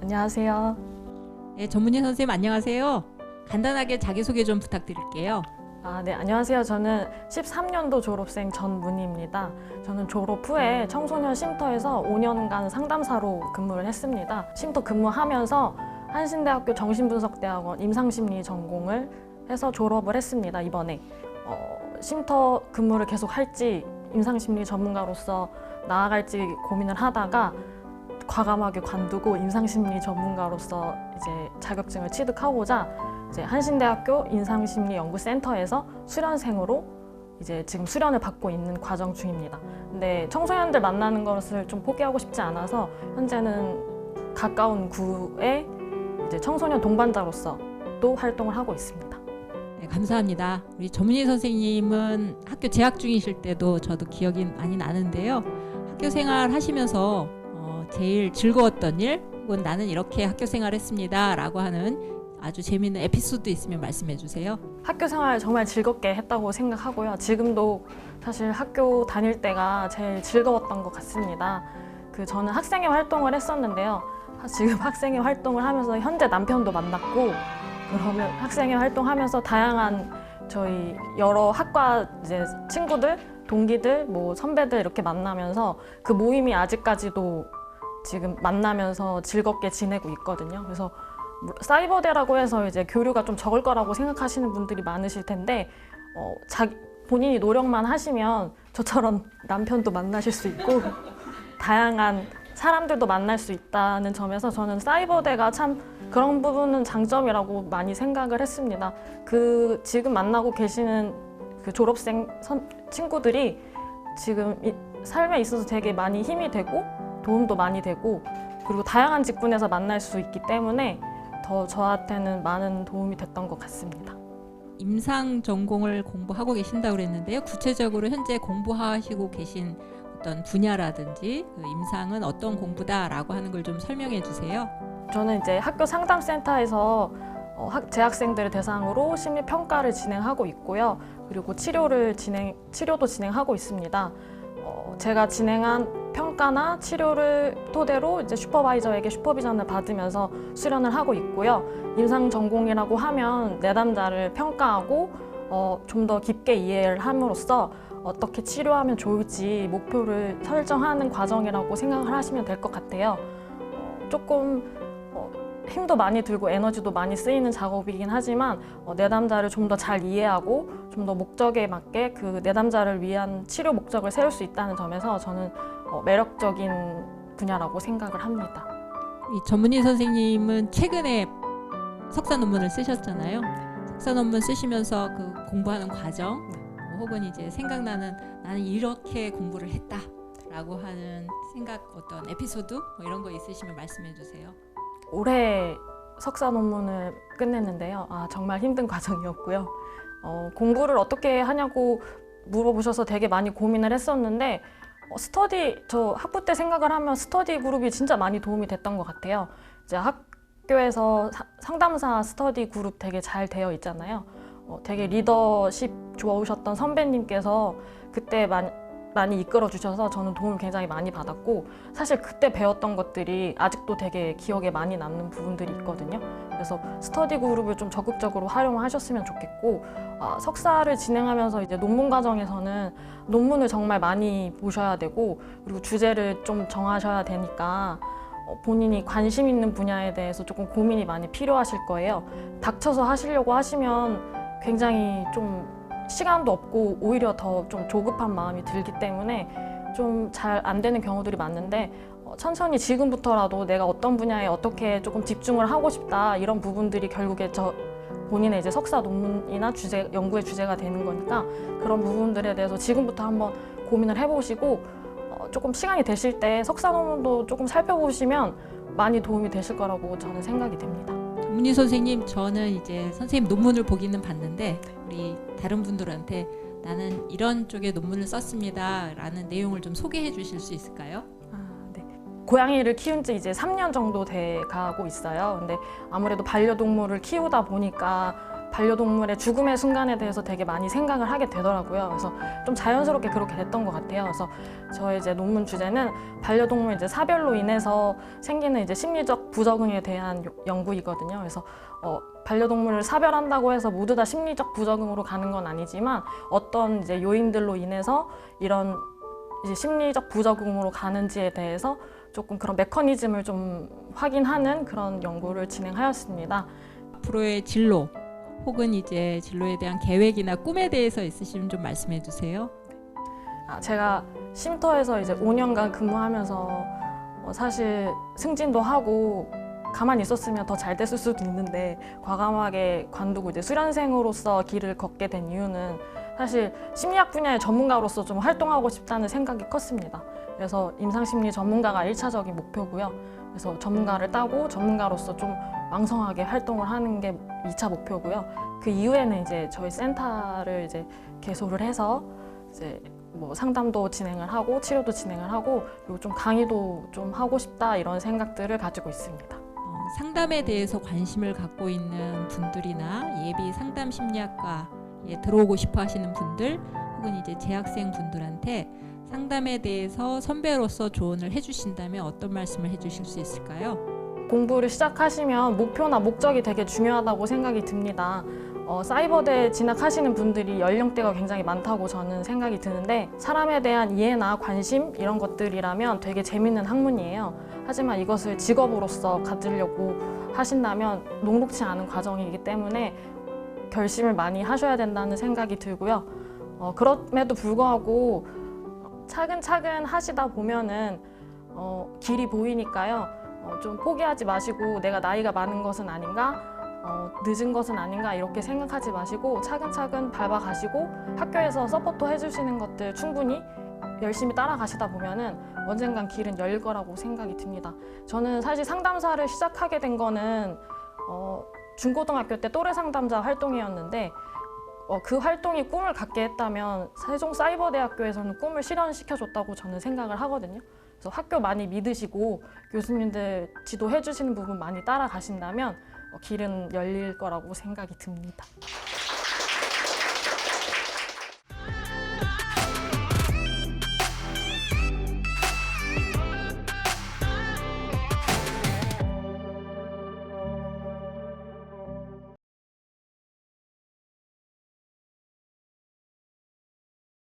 안녕하세요. 네, 전문의 선생님 안녕하세요. 간단하게 자기소개 좀 부탁드릴게요. 네, 안녕하세요. 저는 13년도 졸업생 전문희입니다. 저는 졸업 후에 청소년 쉼터에서 5년간 상담사로 근무를 했습니다. 쉼터 근무하면서 한신대학교 정신분석대학원 임상심리 전공을 해서 졸업을 했습니다. 이번에 쉼터 근무를 계속 할지 임상심리 전문가로서 나아갈지 고민을 하다가 과감하게 관두고 임상심리 전문가로서 이제 자격증을 취득하고자 이제 한신대학교 인상심리연구센터에서 수련생으로 이제 지금 수련을 받고 있는 과정 중입니다. 근데 청소년들 만나는 것을 좀 포기하고 싶지 않아서 현재는 가까운 구에 이제 청소년 동반자로서 또 활동을 하고 있습니다. 네, 감사합니다. 우리 전문의 선생님은 학교 재학 중이실 때도 저도 기억이 많이 나는데요. 학교 생활 하시면서 제일 즐거웠던 일 혹은 나는 이렇게 학교 생활했습니다 라고 하는 아주 재미있는 에피소드 있으면 말씀해 주세요. 학교 생활 정말 즐겁게 했다고 생각하고요. 지금도 사실 학교 다닐 때가 제일 즐거웠던 것 같습니다. 저는 학생회 활동을 했었는데요. 지금 학생회 활동을 하면서 현재 남편도 만났고, 그러면 학생회 활동하면서 다양한 저희 여러 학과 이제 친구들, 동기들, 뭐 선배들 이렇게 만나면서 그 모임이 아직까지도 지금 만나면서 즐겁게 지내고 있거든요. 그래서 사이버대라고 해서 이제 교류가 좀 적을 거라고 생각하시는 분들이 많으실 텐데 본인이 노력만 하시면 저처럼 남편도 만나실 수 있고 다양한 사람들도 만날 수 있다는 점에서 저는 사이버대가 참 그런 부분은 장점이라고 많이 생각을 했습니다. 지금 만나고 계시는 그 졸업생 친구들이 지금 삶에 있어서 되게 많이 힘이 되고 도움도 많이 되고 그리고 다양한 직군에서 만날 수 있기 때문에 더 저한테는 많은 도움이 됐던 것 같습니다. 임상 전공을 공부하고 계신다고 그랬는데요. 구체적으로 현재 공부하시고 계신 어떤 분야라든지 그 임상은 어떤 공부다라고 하는 걸 좀 설명해 주세요. 저는 이제 학교 상담센터에서 재학생들을 대상으로 심리 평가를 진행하고 있고요. 그리고 치료도 진행하고 있습니다. 제가 진행한 평가나 치료를 토대로 이제 슈퍼바이저에게 슈퍼비전을 받으면서 수련을 하고 있고요. 임상 전공이라고 하면 내담자를 평가하고 좀 더 깊게 이해를 함으로써 어떻게 치료하면 좋을지 목표를 설정하는 과정이라고 생각을 하시면 될 것 같아요. 조금 힘도 많이 들고 에너지도 많이 쓰이는 작업이긴 하지만 내담자를 좀 더 잘 이해하고 좀 더 목적에 맞게 그 내담자를 위한 치료 목적을 세울 수 있다는 점에서 저는 매력적인 분야라고 생각을 합니다. 이 전문의 선생님은 최근에 석사 논문을 쓰셨잖아요. 석사 논문 쓰시면서 그 공부하는 과정 혹은 이제 생각나는 나는 이렇게 공부를 했다라고 하는 어떤 에피소드 이런 거 있으시면 말씀해 주세요. 올해 석사 논문을 끝냈는데요. 정말 힘든 과정이었고요. 공부를 어떻게 하냐고 물어보셔서 되게 많이 고민을 했었는데 저 학부 때 생각을 하면 스터디 그룹이 진짜 많이 도움이 됐던 것 같아요. 이제 학교에서 상담사 스터디 그룹 되게 잘 되어 있잖아요. 되게 리더십 좋으셨던 선배님께서 그때 많이 이끌어 주셔서 저는 도움을 굉장히 많이 받았고 사실 그때 배웠던 것들이 아직도 되게 기억에 많이 남는 부분들이 있거든요. 그래서 스터디 그룹을 좀 적극적으로 활용하셨으면 좋겠고 석사를 진행하면서 이제 논문 과정에서는 논문을 정말 많이 보셔야 되고 그리고 주제를 좀 정하셔야 되니까 본인이 관심 있는 분야에 대해서 조금 고민이 많이 필요하실 거예요. 닥쳐서 하시려고 하시면 굉장히 좀 시간도 없고 오히려 더 좀 조급한 마음이 들기 때문에 좀 잘 안 되는 경우들이 많은데 천천히 지금부터라도 내가 어떤 분야에 어떻게 조금 집중을 하고 싶다 이런 부분들이 결국에 본인의 이제 석사 논문이나 연구의 주제가 되는 거니까 그런 부분들에 대해서 지금부터 한번 고민을 해보시고 조금 시간이 되실 때 석사 논문도 조금 살펴보시면 많이 도움이 되실 거라고 저는 생각이 됩니다. 전문의 선생님, 저는 이제 선생님 논문을 보기는 봤는데 우리 다른 분들한테 나는 이런 쪽의 논문을 썼습니다 라는 내용을 좀 소개해 주실 수 있을까요? 네. 고양이를 키운 지 이제 3년 정도 돼 가고 있어요. 근데 아무래도 반려동물을 키우다 보니까 반려동물의 죽음의 순간에 대해서 되게 많이 생각을 하게 되더라고요. 그래서 좀 자연스럽게 그렇게 됐던 것 같아요. 그래서 저의 이제 논문 주제는 반려동물 이제 사별로 인해서 생기는 이제 심리적 부적응에 대한 연구이거든요. 그래서 반려동물을 사별한다고 해서 모두 다 심리적 부적응으로 가는 건 아니지만 어떤 이제 요인들로 인해서 이런 이제 심리적 부적응으로 가는지에 대해서 조금 그런 메커니즘을 좀 확인하는 그런 연구를 진행하였습니다. 앞으로의 진로 혹은 이제 진로에 대한 계획이나 꿈에 대해서 있으시면 좀 말씀해 주세요. 제가 쉼터에서 이제 5년간 근무하면서 사실 승진도 하고 가만히 있었으면 더 잘 됐을 수도 있는데 과감하게 관두고 이제 수련생으로서 길을 걷게 된 이유는 사실 심리학 분야의 전문가로서 좀 활동하고 싶다는 생각이 컸습니다. 그래서 임상심리 전문가가 1차적인 목표고요. 그래서 전문가를 따고 전문가로서 좀 왕성하게 활동을 하는 게 2차 목표고요. 그 이후에는 이제 저희 센터를 이제 개소를 해서 이제 뭐 상담도 진행을 하고 치료도 진행을 하고 그리고 좀 강의도 좀 하고 싶다 이런 생각들을 가지고 있습니다. 상담에 대해서 관심을 갖고 있는 분들이나 예비 상담 심리학과에 들어오고 싶어 하시는 분들 혹은 이제 재학생 분들한테 상담에 대해서 선배로서 조언을 해주신다면 어떤 말씀을 해주실 수 있을까요? 공부를 시작하시면 목표나 목적이 되게 중요하다고 생각이 듭니다. 사이버대 진학하시는 분들이 연령대가 굉장히 많다고 저는 생각이 드는데 사람에 대한 이해나 관심 이런 것들이라면 되게 재밌는 학문이에요. 하지만 이것을 직업으로서 가지려고 하신다면 녹록치 않은 과정이기 때문에 결심을 많이 하셔야 된다는 생각이 들고요. 그럼에도 불구하고 차근차근 하시다 보면은 길이 보이니까요. 좀 포기하지 마시고 내가 나이가 많은 것은 아닌가, 늦은 것은 아닌가 이렇게 생각하지 마시고 차근차근 밟아가시고 학교에서 서포트 해주시는 것들 충분히 열심히 따라가시다 보면은 언젠간 길은 열릴 거라고 생각이 듭니다. 저는 사실 상담사를 시작하게 된 거는 중고등학교 때 또래 상담자 활동이었는데 그 활동이 꿈을 갖게 했다면 세종사이버대학교에서는 꿈을 실현시켜줬다고 저는 생각을 하거든요. 그래서 학교 많이 믿으시고 교수님들 지도해 주시는 부분 많이 따라가신다면 길은 열릴 거라고 생각이 듭니다.